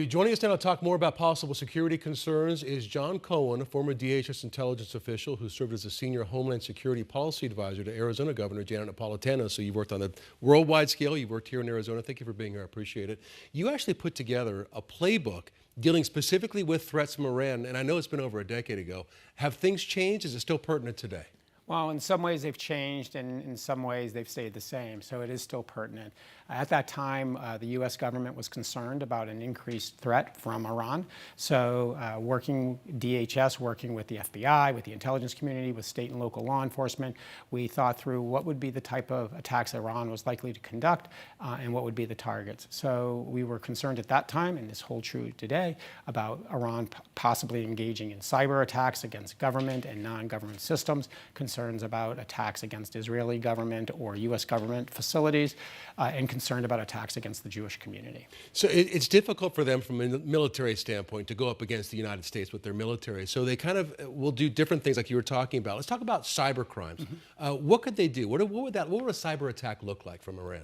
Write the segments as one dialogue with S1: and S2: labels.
S1: Joining us now to talk more about possible security concerns is John Cohen, a former DHS intelligence official who served as a senior Homeland Security Policy Advisor to Arizona Governor Janet Napolitano. So you've worked on a worldwide scale. You've worked here in Arizona. Thank you for being here. I appreciate it. You actually put together a playbook dealing specifically with threats from Iran, and I know it's been over a decade ago. Have things changed? Is it still pertinent today?
S2: Well, in some ways they've changed, and in some ways they've stayed the same, so it is still pertinent. At that time, the U.S. government was concerned about an increased threat from Iran, so DHS working with the FBI, with the intelligence community, with state and local law enforcement, we thought through what would be the type of attacks Iran was likely to conduct and what would be the targets. So we were concerned at that time, and this holds true today, about Iran possibly engaging in cyber attacks against government and non-government systems, concerns about attacks against Israeli government or U.S. government facilities, and concerned about attacks against the Jewish community.
S1: So it's difficult for them from a military standpoint to go up against the United States with their military. So they kind of will do different things like you were talking about. Let's talk about cyber crimes. What could they do? What would a cyber attack look like from Iran?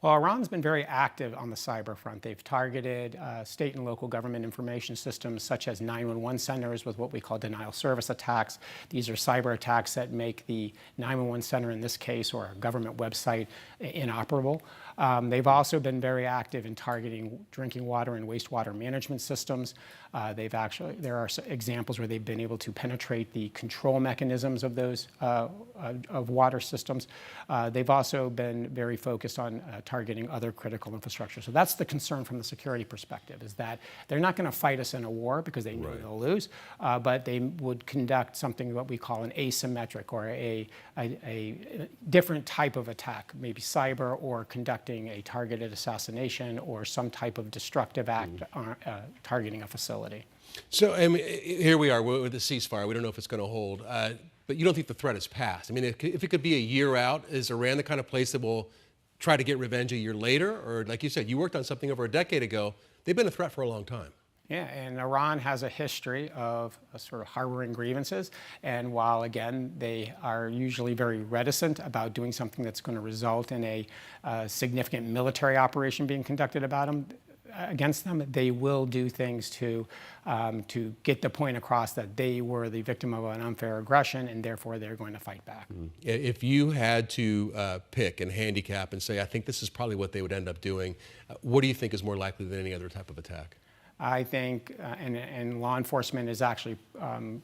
S2: Well, Iran's been very active on the cyber front. They've targeted state and local government information systems such as 911 centers with what we call denial service attacks. These are cyber attacks that make the 911 center in this case, or a government website, inoperable. They've also been very active in targeting drinking water and wastewater management systems. There are examples where they've been able to penetrate the control mechanisms of those of water systems. They've also been very focused on targeting other critical infrastructure. So that's the concern from the security perspective, is that they're not going to fight us in a war because they know they'll lose, but they would conduct something what we call an asymmetric or a different type of attack, maybe cyber, or conducting a targeted assassination or some type of destructive act targeting a facility.
S1: So I mean, here we are with the ceasefire. We don't know if it's going to hold, but you don't think the threat is past? I mean, if it could be a year out, is Iran the kind of place that will try to get revenge a year later? Or like you said, you worked on something over a decade ago. They've been a threat for a long time.
S2: Yeah, and Iran has a history of sort of harboring grievances. And while, again, they are usually very reticent about doing something that's going to result in a significant military operation being conducted against them, they will do things to get the point across that they were the victim of an unfair aggression, and therefore they're going to fight back.
S1: If you had to pick and handicap and say, I think this is probably what they would end up doing, what do you think is more likely than any other type of attack?
S2: I think, and law enforcement is actually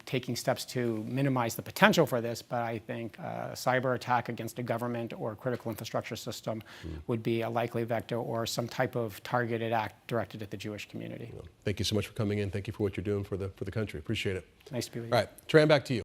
S2: taking steps to minimize the potential for this, but I think a cyber attack against a government or a critical infrastructure system would be a likely vector, or some type of targeted act directed at the Jewish community.
S1: Well, thank you so much for coming in. Thank you for what you're doing for the country. Appreciate it.
S2: Nice to be with you.
S1: All right, Tran, back to you.